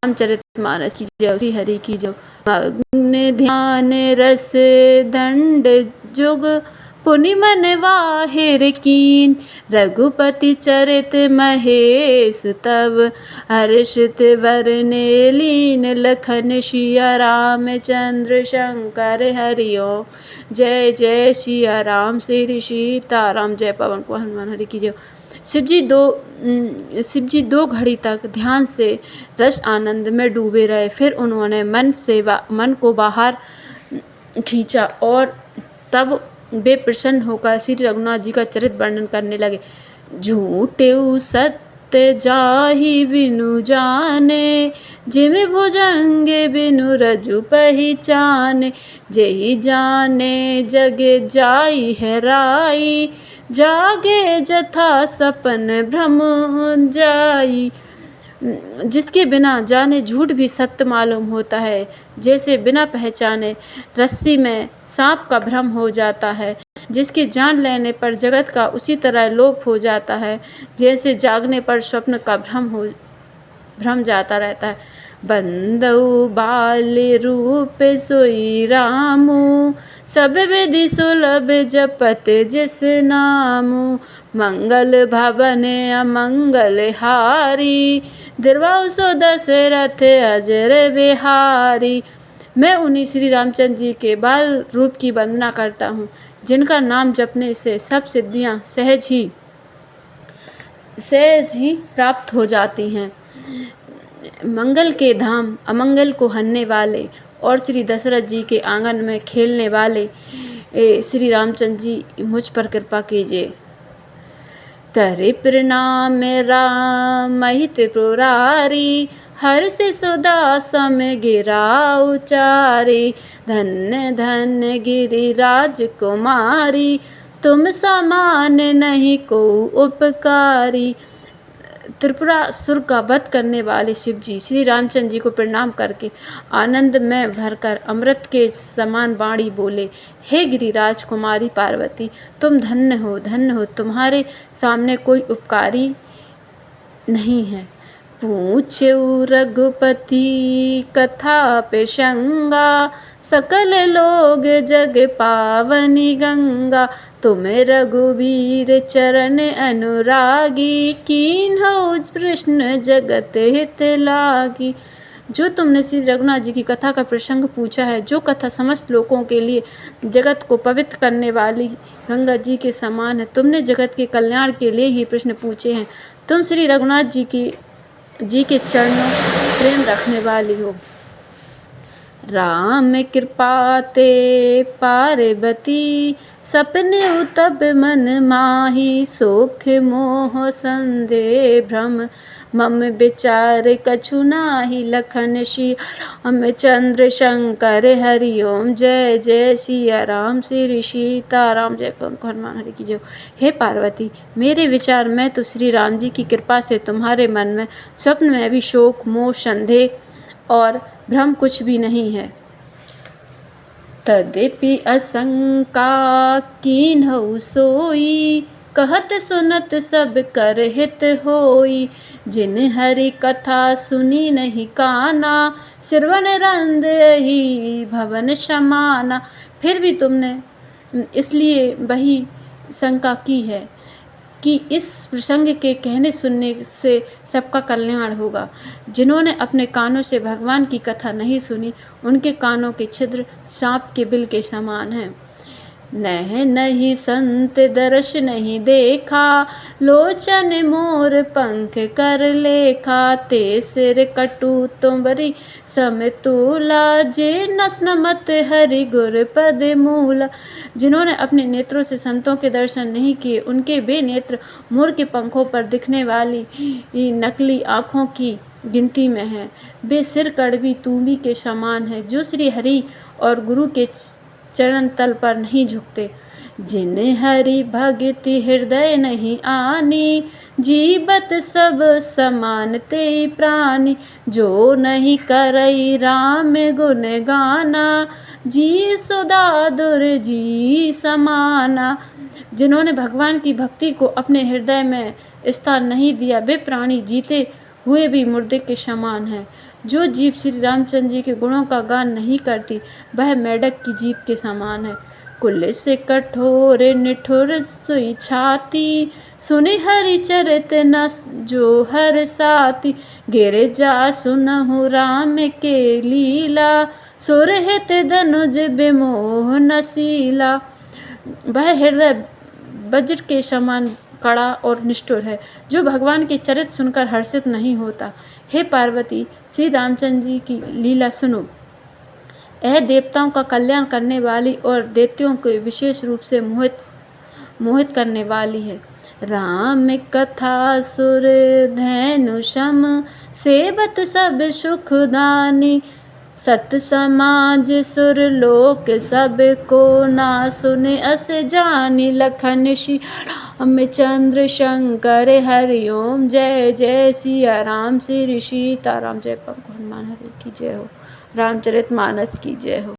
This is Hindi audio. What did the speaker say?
रामचरितमानस की जय, श्री हरि की जय। मग्न ध्यान रस दंड जुग पुनि मन वाहिर कीन, रघुपति चरित महेश तब हर्षित वरने लीन, लखन सिया रामचंद्र शंकर हरि ओम। जय जय सिया राम श्री सीताराम। जय पवन को हनुमान हरि की जय। शिव जी दो घड़ी तक ध्यान से रस आनंद में डूबे रहे। फिर उन्होंने मन को बाहर खींचा और तब वे प्रसन्न होकर श्री रघुनाथ जी का चरित वर्णन करने लगे। झूठेऊ सत्य जाहि बिनु जाने, जिमि भुजंगे बिनु रजु पहचाने, जेहि जाने जगे जाई हेराई, जागे जथा सपन भ्रम जाई। जिसके बिना जाने झूठ भी सत्य मालूम होता है, जैसे बिना पहचाने रस्सी में सांप का भ्रम हो जाता है, जिसके जान लेने पर जगत का उसी तरह लोप हो जाता है, जैसे जागने पर स्वप्न का भ्रम जाता रहता है। बंदऊ बाल रूप सोई रामू, सब विधि सुलभ जपत जिस नामू, मंगल भवन अमंगल हारी, दिरवाउ सो दशरथ अजर बिहारी। मैं उन्हीं श्री रामचंद्र जी के बाल रूप की वंदना करता हूँ, जिनका नाम जपने से सब सिद्धियाँ सहज ही प्राप्त हो जाती हैं। मंगल के धाम, अमंगल को हरने वाले और श्री दशरथ जी के आंगन में खेलने वाले श्री रामचंद्र जी मुझ पर कृपा कीजिए। करे प्रणाम राम महित पुरारी, हर से सुदा सम गिरा उचारी, धन्य धन्य गिरिराज कुमारी, तुम समान नहीं को उपकारी। त्रिपुरासुर का वध करने वाले शिव जी श्री रामचंद्र जी को प्रणाम करके आनंद में भरकर अमृत के समान वाणी बोले। हे गिरिराज कुमारी पार्वती, तुम धन्य हो, तुम्हारे सामने कोई उपकारी नहीं है। पूछ्यऊ रघुपति कथा प्रसंगा, सकल लोग जग पावनी गंगा, तुम्हें रघुवीर चरण अनुरागी, कीन्हऊ प्रश्न जगत हित लागी। जो तुमने श्री रघुनाथ जी की कथा का प्रसंग पूछा है, जो कथा समस्त लोगों के लिए जगत को पवित्र करने वाली गंगा जी के समान है, तुमने जगत के कल्याण के लिए ही प्रश्न पूछे हैं। तुम श्री रघुनाथ जी के चरणों प्रेम रखने वाली हो। राम कृपा ते पार्वती, सपने तब मन माही, सोख मोह संदेह भ्रम, मम विचार कछु नाही, लखन सिया रामचंद्र शंकर हरि ओम। जय जय सिया राम श्री सीताराम। जय पवन को हनुमान हरि की जय। हे पार्वती, मेरे विचार में तो श्री राम जी की कृपा से तुम्हारे मन में स्वप्न में भी शोक मोह संदेह और भ्रम कुछ भी नहीं है। तद्यपि आशंका कीन्हऊ सोई, कहत सुनत सब कर हित होई, जिन हरि कथा सुनी नहीं काना, श्रवण रंद ही भवन समाना। फिर भी तुमने इसलिए वही शंका की है कि इस प्रसंग के कहने सुनने से सबका कल्याण होगा। जिन्होंने अपने कानों से भगवान की कथा नहीं सुनी, उनके कानों के छिद्र सांप के बिल के समान हैं। नहीं संत दर्श नहीं देखा, लोचन मोर पंख कर लेखा, ते सिर कटु तुम्बरी समतूला, जे नस्न मत हरि गुर पद मूला। जिन्होंने अपने नेत्रों से संतों के दर्शन नहीं किए, उनके वे नेत्र मोर के पंखों पर दिखने वाली नकली आँखों की गिनती में है। वे सिर कड़वी तूंबी के समान है, जो श्री हरि और गुरु के चरण तल पर नहीं झुकते। जिन हरि भगति हृदय नहीं आनी, जीवत सब समान ते प्राणी, जो नहीं करई राम गुण गाना, जी सुदादुर जी समाना। जिन्होंने भगवान की भक्ति को अपने हृदय में स्थान नहीं दिया, वे प्राणी जीते हुए भी मुर्दे के समान है। जो जीभ श्री रामचंद्र जी के गुणों का गान नहीं करती वह मेढक की जीभ के समान है। कुल्ले से कठोर निठुर सुई छाती, सुनि हरि चरित न जो हर साथी। गिर जा सुनहु राम के लीला, सुरहित धनुज विमोह नसीला। वह हृदय वज्र के समान कड़ा और निष्ठुर है, जो भगवान के चरित्र सुनकर हर्षित नहीं होता। हे पार्वती, श्री रामचंद्र जी की लीला सुनो। यह देवताओं का कल्याण करने वाली और दैत्यों को विशेष रूप से मोहित करने वाली है। राम कथा सुर धैनु सम, सेवत सब सुखदानी। सत समाज सुर लोक सब को, ना सुने अस जानी। लखन सिया रामचंद्र शंकर हरिओम, जय जय सिया राम श्री सीताराम। जय पवन हनुमान हरि की जय हो, रामचरितमानस की जय हो।